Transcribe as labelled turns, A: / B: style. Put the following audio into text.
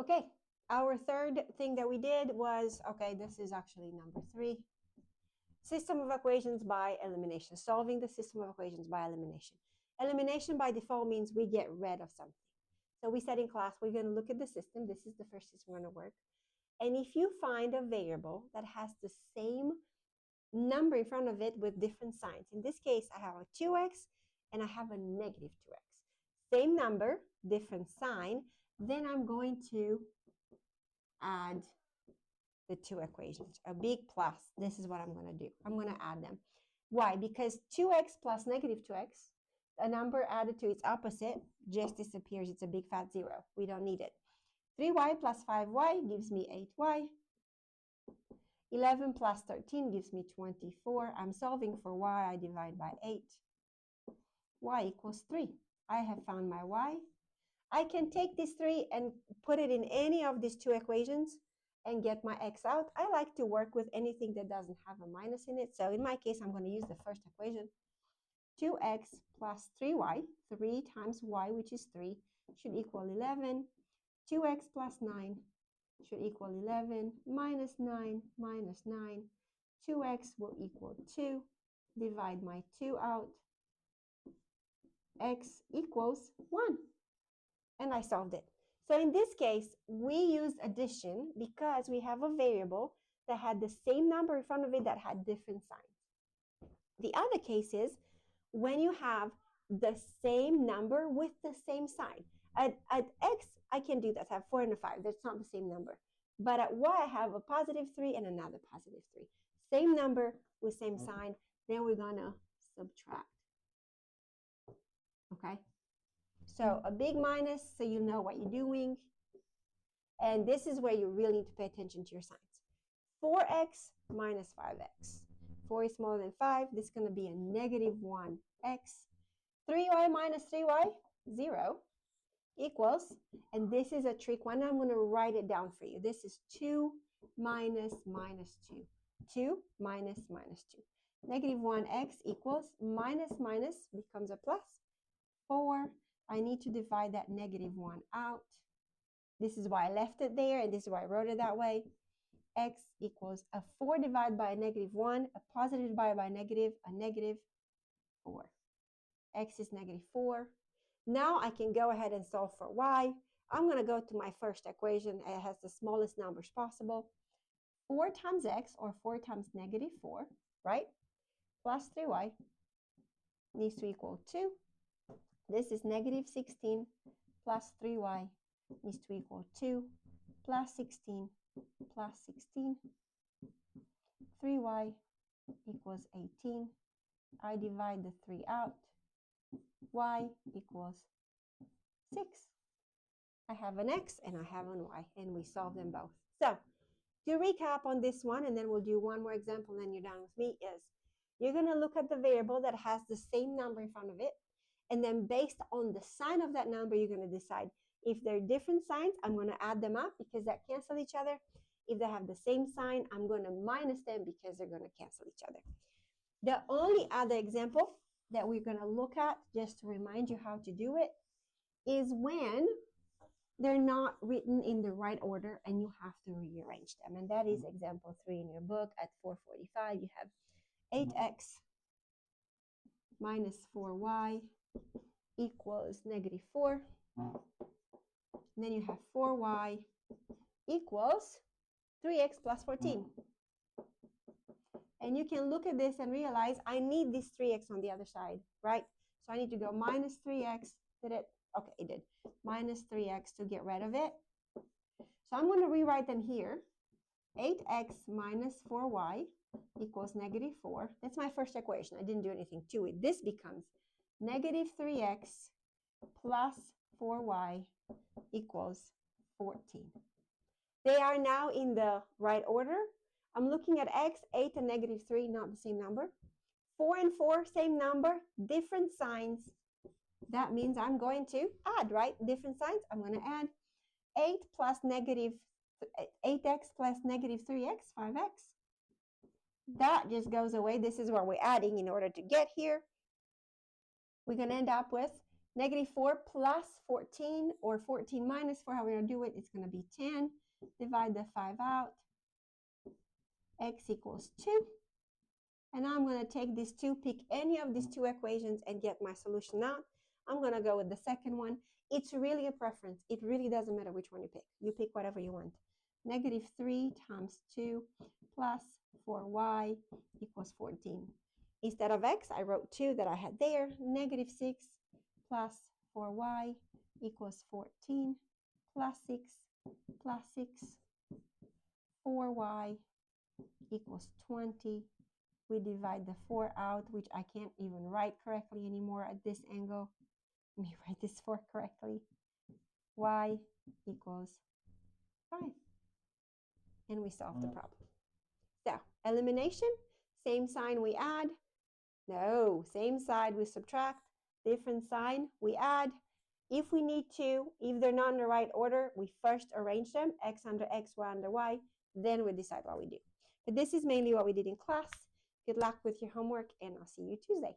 A: Okay, our third thing that we did was, okay, this is actually number 3. System of equations by elimination. Solving the system of equations by elimination. Elimination by default means we get rid of something. So we said in class, we're going to look at the system. This is the first system we're going to work. And if you find a variable that has the same number in front of it with different signs, in this case, I have a 2x and I have a negative 2x. Same number, different sign, then I'm going to add the two equations, a big plus. This is what I'm going to do. I'm going to add them. Why? Because 2x plus negative 2x, a number added to its opposite just disappears. It's a big fat 0. We don't need it. 3y plus 5y gives me 8y. 11 plus 13 gives me 24. I'm solving for y. I divide by 8. Y equals 3. I have found my y. I can take this 3 and put it in any of these two equations and get my x out. I like to work with anything that doesn't have a minus in it. So in my case, I'm going to use the first equation. 2x plus 3y, 3 times y, which is 3, should equal 11. 2x plus 9 should equal 11. Minus 9 minus 9. 2x will equal 2. Divide my 2 out. X equals 1. And I solved it. So in this case, we used addition because we have a variable that had the same number in front of it that had different signs. The other case is when you have the same number with the same sign. At x, I can do that. I have 4 and a 5. That's not the same number. But at y, I have a positive 3 and another positive 3. Same number with same sign. Then we're going to subtract. Okay? So a big minus, so you know what you're doing. And this is where you really need to pay attention to your signs. 4x minus 5x. 4 is smaller than 5. This is going to be a negative 1x. 3y minus 3y, 0, equals, and this is a trick one. I'm going to write it down for you. This is 2 minus minus 2. 2 minus minus 2. Negative 1x equals minus minus becomes a plus. 4. I need to divide that negative 1 out. This is why I left it there, and this is why I wrote it that way. X equals a 4 divided by a negative 1, a positive divided by a negative 4. X is negative 4. Now I can go ahead and solve for y. I'm going to go to my first equation. It has the smallest numbers possible. 4 times x, or 4 times negative 4, right? Plus 3y needs to equal 2. This is negative 16 plus 3y needs to equal 2 plus 16 plus 16. 3y equals 18. I divide the 3 out. Y equals 6. I have an x and I have an y, and we solve them both. So to recap on this one, and then we'll do one more example, and then you're done with me, is you're going to look at the variable that has the same number in front of it, and then based on the sign of that number, you're going to decide if they're different signs, I'm going to add them up because that cancel each other. If they have the same sign, I'm going to minus them because they're going to cancel each other. The only other example that we're going to look at, just to remind you how to do it, is when they're not written in the right order and you have to rearrange them. And that is example 3 in your book. At 445, you have 8x minus 4y equals negative 4. And then you have 4y equals 3x plus 14. And you can look at this and realize I need this 3x on the other side, right? So I need to go minus 3x. Did it? Okay, it did. Minus 3x to get rid of it. So I'm going to rewrite them here. 8x minus 4y equals negative 4. That's my first equation. I didn't do anything to it. This becomes negative 3x plus 4y equals 14. They are now in the right order. I'm looking at x, 8 and negative 3, not the same number. 4 and 4, same number, different signs. That means I'm going to add, right? Different signs. I'm going to add 8 plus negative 8x plus negative 3x, 5x. That just goes away. This is what we're adding in order to get here. We're going to end up with -4 plus 14, or 14 minus 4, how we're going to do it, it's going to be 10. Divide the 5 out. X equals 2. And I'm going to take these two, pick any of these two equations and get my solution out. I'm going to go with the second one. It's really a preference. It really doesn't matter which one you pick. You pick whatever you want. -3 times 2 plus 4y equals 14. Instead of x, I wrote 2 that I had there. -6 plus 4y equals 14 plus 6 plus 6. 4y equals 20. We divide the 4 out, which I can't even write correctly anymore at this angle. Let me write this 4 correctly. Y equals 5. And we solve the problem. So, elimination, same sign we add. No, same side we subtract. Different sign we add. If we need to, if they're not in the right order, we first arrange them, x under x, y under y, then we decide what we do. But this is mainly what we did in class. Good luck with your homework, and I'll see you Tuesday.